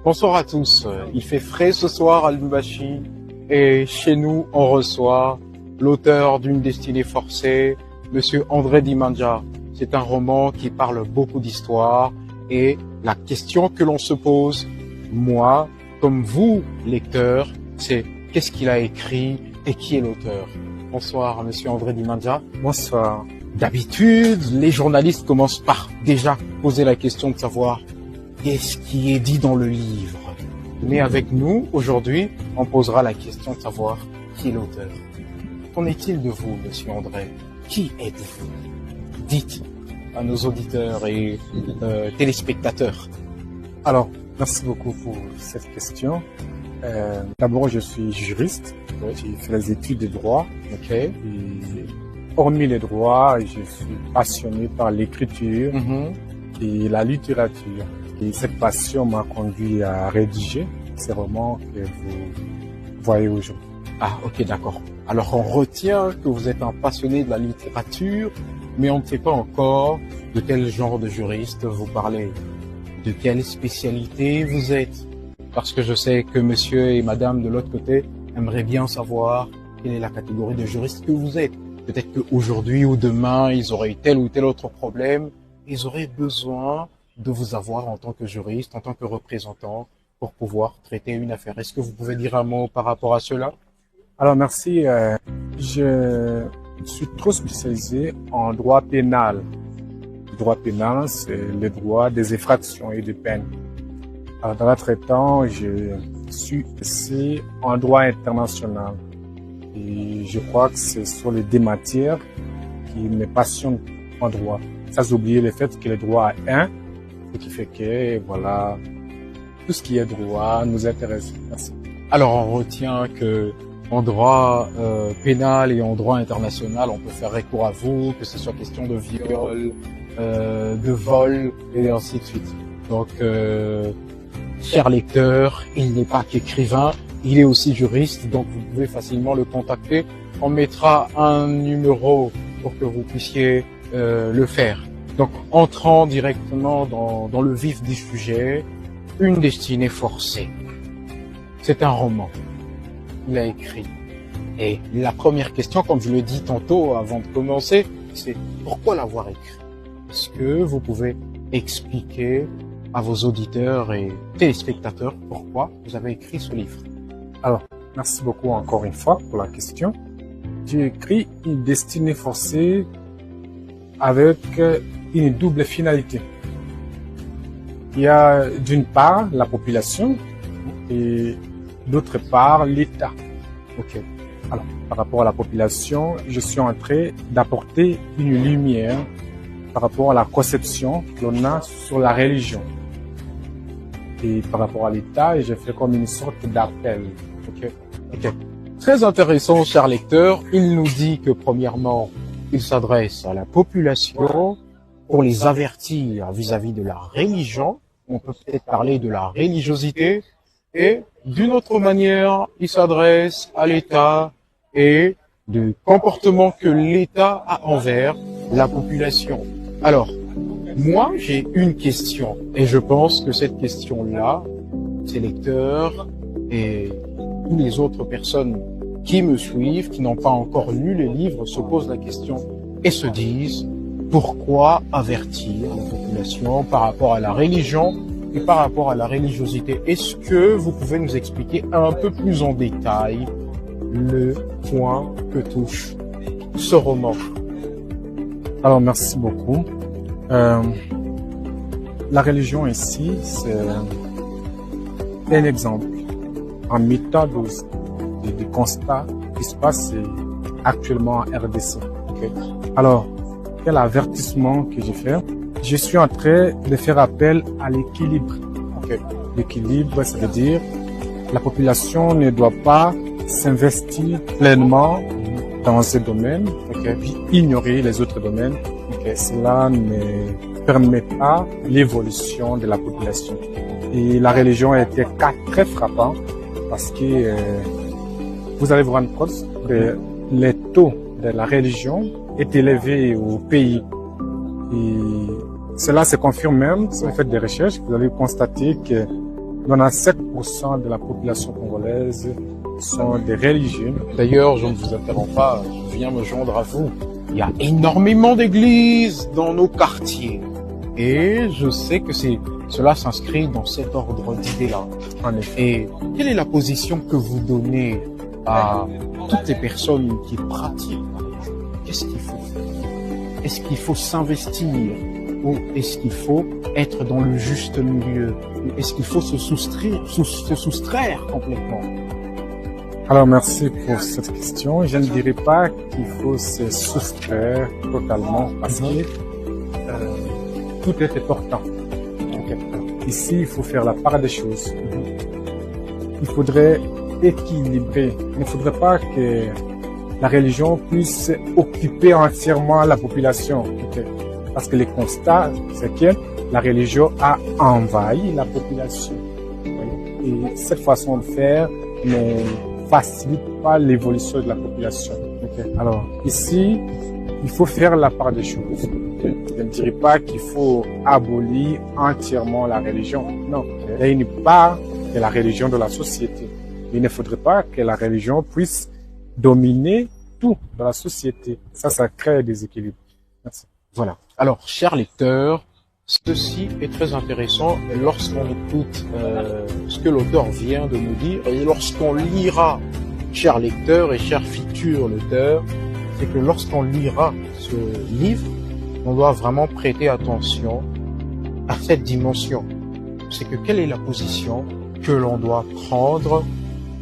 Bonsoir à tous. Il fait frais ce soir à Lubumbashi et chez nous, on reçoit l'auteur d'une destinée forcée, Monsieur André Dimandja. C'est un roman qui parle beaucoup d'histoire et la question que l'on se pose, moi, comme vous, lecteur, c'est qu'est-ce qu'il a écrit et qui est l'auteur? Bonsoir, Monsieur André Dimandja. Bonsoir. D'habitude, les journalistes commencent par déjà poser la question de savoir qu'est-ce qui est dit dans le livre. Mais avec nous, aujourd'hui, on posera la question de savoir qui est l'auteur. Qu'en est-il de vous, Monsieur André? Qui êtes-vous? Dites à nos auditeurs et téléspectateurs. Alors, merci beaucoup pour cette question. D'abord, je suis juriste. J'ai fait les études de droit. Ok. Et hormis les droits, je suis passionné par l'écriture et la littérature. Et cette passion m'a conduit à rédiger ces romans que vous voyez aujourd'hui. Ah, ok, d'accord. Alors, on retient que vous êtes un passionné de la littérature, mais on ne sait pas encore de quel genre de juriste vous parlez. De quelle spécialité vous êtes? Parce que je sais que monsieur et madame de l'autre côté aimeraient bien savoir quelle est la catégorie de juriste que vous êtes. Peut-être qu'aujourd'hui ou demain, ils auraient eu tel ou tel autre problème. Ils auraient besoin de vous avoir en tant que juriste, en tant que représentant, pour pouvoir traiter une affaire. Est-ce que vous pouvez dire un mot par rapport à cela? Alors, merci. Je suis trop spécialisé en droit pénal. Le droit pénal, c'est le droit des infractions et des peines. Alors, dans notre temps, je suis aussi en droit international. Et je crois que ce sont les deux matières qui me passionnent en droit. Sans oublier le fait que le droit est un, ce qui fait que, voilà, tout ce qui est droit nous intéresse. Merci. Alors, on retient que en droit pénal et en droit international, on peut faire recours à vous, que ce soit question de viol, de vol et ainsi de suite. Donc, cher lecteur, il n'est pas qu'écrivain, il est aussi juriste, donc vous pouvez facilement le contacter. On mettra un numéro pour que vous puissiez le faire. Donc, entrant directement dans le vif du sujet, Une destinée forcée. C'est un roman. Il a écrit. Et la première question, comme je le dis tantôt avant de commencer, c'est pourquoi l'avoir écrit? Est-ce que vous pouvez expliquer à vos auditeurs et téléspectateurs pourquoi vous avez écrit ce livre? Alors, merci beaucoup encore une fois pour la question. J'ai écrit Une destinée forcée avec une double finalité. Il y a d'une part la population et d'autre part l'État. Ok. Alors, par rapport à la population, je suis en train d'apporter une lumière par rapport à la conception que l'on a sur la religion. Et par rapport à l'État, j'ai fait comme une sorte d'appel. Ok. Ok. Très intéressant, cher lecteur. Il nous dit que premièrement, il s'adresse à la population pour les avertir vis-à-vis de la religion. On peut peut-être parler de la religiosité. Et d'une autre manière, il s'adresse à l'État et du comportement que l'État a envers la population. Alors, moi, j'ai une question. Et je pense que cette question-là, ces lecteurs et toutes les autres personnes qui me suivent, qui n'ont pas encore lu les livres, se posent la question et se disent pourquoi avertir la population par rapport à la religion et par rapport à la religiosité. Est-ce que vous pouvez nous expliquer un peu plus en détail le point que touche ce roman? Alors, merci beaucoup. La religion ici, c'est un exemple en méthode des constats qui se passent actuellement en RDC. Okay. Alors, quel avertissement que j'ai fait? Je suis en train de faire appel à l'équilibre. Okay. L'équilibre, ça veut dire la population ne doit pas s'investir pleinement dans ce domaine, puis ignorer les autres domaines. Cela ne permet pas l'évolution de la population. Et la religion a été très frappant parce que vous allez vous rendre compte que les taux de la religion est élevé au pays. Et cela se confirme même, si vous faites des recherches, vous allez constater que 97% de la population congolaise sont des religieux. D'ailleurs, je ne vous interromps pas, je viens me joindre à vous. Il y a énormément d'églises dans nos quartiers. Et je sais que cela s'inscrit dans cet ordre d'idées-là. En effet. Et quelle est la position que vous donnez à toutes les personnes qui pratiquent la religion? Qu'est-ce qu'il faut faire? Est-ce qu'il faut s'investir ou est-ce qu'il faut être dans le juste milieu? Est-ce qu'il faut se soustraire complètement? Alors, merci pour cette question. Je ne dirais pas qu'il faut se soustraire totalement parce que tout est important. Okay. Ici, il faut faire la part des choses. Il faudrait équilibrer. Il ne faudrait pas que la religion puisse occuper entièrement la population. Okay. Parce que le constat, c'est que la religion a envahi la population. Et cette façon de faire ne facilite pas l'évolution de la population. Okay. Alors, ici, il faut faire la part des choses. Je ne dirais pas qu'il faut abolir entièrement la religion. Non, il y a une part de la religion de la société. Il ne faudrait pas que la religion puisse dominer tout dans la société. Ça crée des équilibres. Merci. Voilà. Alors, chers lecteurs, ceci est très intéressant lorsqu'on écoute ce que l'auteur vient de nous dire et lorsqu'on lira, chers lecteurs et chers futurs lecteurs, c'est que lorsqu'on lira ce livre, on doit vraiment prêter attention à cette dimension. C'est que quelle est la position que l'on doit prendre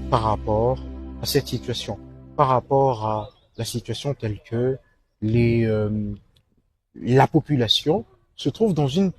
par rapport à cette situation, par rapport à la situation telle que la population se trouve dans une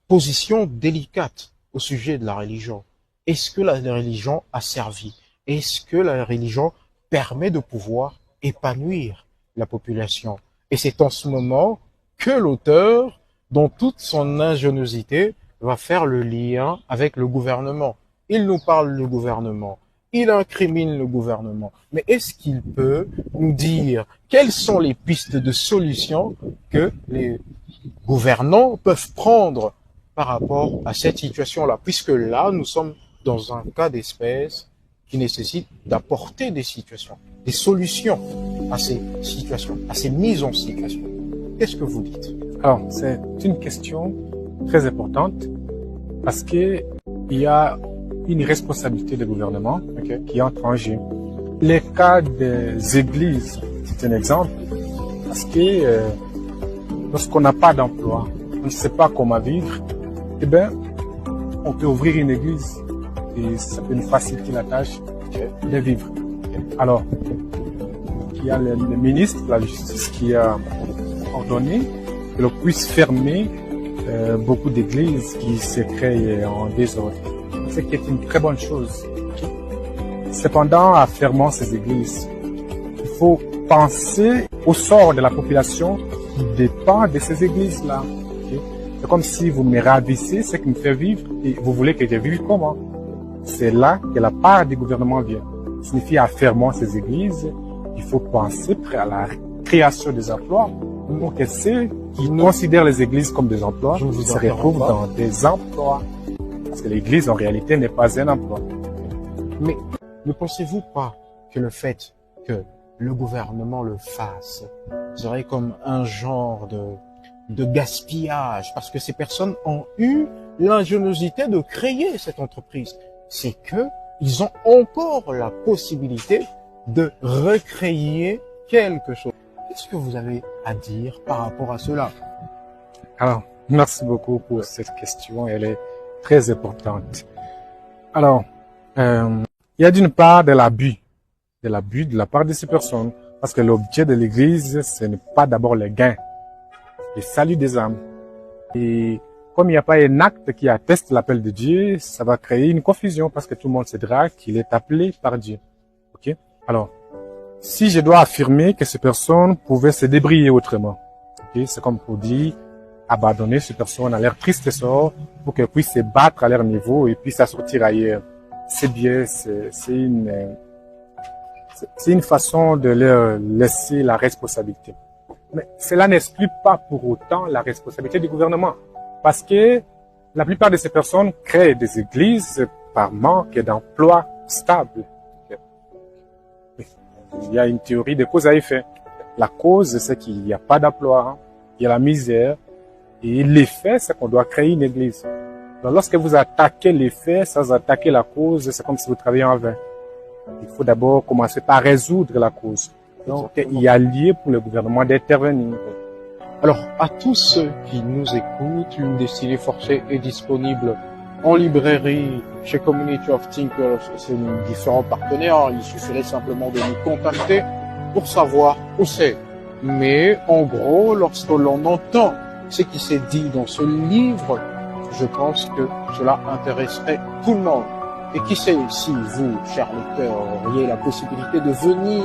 position délicate au sujet de la religion. Est-ce que la religion a servi? Est-ce que la religion permet de pouvoir épanouir la population? Et c'est en ce moment que l'auteur, dans toute son ingéniosité, va faire le lien avec le gouvernement. Il nous parle du gouvernement. Il incrimine le gouvernement. Mais est-ce qu'il peut nous dire quelles sont les pistes de solutions que les gouvernants peuvent prendre par rapport à cette situation-là? Puisque là, nous sommes dans un cas d'espèce qui nécessite d'apporter des situations, des solutions à ces situations, à ces mises en situation. Qu'est-ce que vous dites? Alors, c'est une question très importante parce que il y a une responsabilité des gouvernements qui entre en jeu. Les cas des églises, c'est un exemple parce que lorsqu'on n'a pas d'emploi, on ne sait pas comment vivre, eh bien, on peut ouvrir une église et ça peut nous faciliter la tâche de vivre. Alors, il y a le ministre de la Justice qui a ordonné que l'on puisse fermer beaucoup d'églises qui se créent en désordre. Ce qui est une très bonne chose. Cependant, en fermant ces églises, il faut penser au sort de la population qui dépend de ces églises-là. C'est comme si vous me ravissez ce qui me fait vivre et vous voulez que je vive comment? C'est là que la part du gouvernement vient. Ça signifie en fermant ces églises, il faut penser à la création des emplois. Donc, ceux qui considèrent les églises comme des emplois se retrouvent dans des emplois. Parce que l'église, en réalité, n'est pas un emploi. Mais ne pensez-vous pas que le fait que le gouvernement le fasse serait comme un genre de gaspillage? Parce que ces personnes ont eu l'ingéniosité de créer cette entreprise. C'est que ils ont encore la possibilité de recréer quelque chose. Qu'est-ce que vous avez à dire par rapport à cela? Alors, merci beaucoup pour cette question. Elle est très importante. Alors, il y a d'une part de l'abus de la part de ces personnes, parce que l'objet de l'Église, ce n'est pas d'abord le gain, le salut des âmes. Et comme il n'y a pas un acte qui atteste l'appel de Dieu, ça va créer une confusion, parce que tout le monde se dira qu'il est appelé par Dieu. Ok? Alors, si je dois affirmer que ces personnes pouvaient se débrouiller autrement, okay? C'est comme pour dire abandonner ces personnes à leur triste sort pour qu'elles puissent se battre à leur niveau et puis sortir ailleurs. C'est bien, c'est une façon de leur laisser la responsabilité. Mais cela n'exclut pas pour autant la responsabilité du gouvernement. Parce que la plupart de ces personnes créent des églises par manque d'emploi stable. Il y a une théorie de cause à effet. La cause, c'est qu'il n'y a pas d'emploi, il y a la misère, et l'effet, c'est qu'on doit créer une église. Donc, lorsque vous attaquez l'effet sans attaquer la cause, c'est comme si vous travailliez en vain. Il faut d'abord commencer par résoudre la cause. Donc, il y a lieu pour le gouvernement d'intervenir. Alors, à tous ceux qui nous écoutent, une destinée forcée est disponible en librairie, chez Community of Thinkers, c'est nos différents partenaires. Il suffirait simplement de nous contacter pour savoir où c'est. Mais, en gros, lorsque l'on entend ce qui s'est dit dans ce livre, je pense que cela intéresserait tout le monde. Et qui sait si vous, chers lecteurs, auriez la possibilité de venir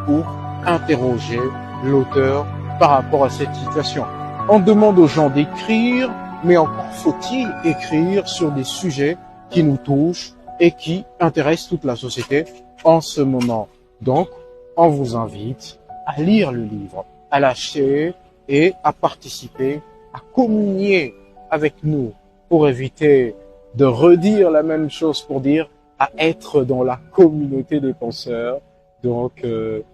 pour interroger l'auteur par rapport à cette situation. On demande aux gens d'écrire, mais encore faut-il écrire sur des sujets qui nous touchent et qui intéressent toute la société en ce moment. Donc, on vous invite à lire le livre, à l'acheter et à participer, à communier avec nous pour éviter de redire la même chose, pour dire à être dans la communauté des penseurs. Donc,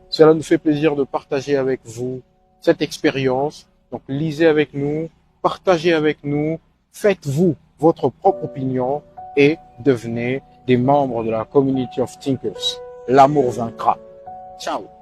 cela nous fait plaisir de partager avec vous cette expérience. Donc, lisez avec nous, partagez avec nous, faites-vous votre propre opinion et devenez des membres de la Community of Thinkers. L'amour vaincra. Ciao.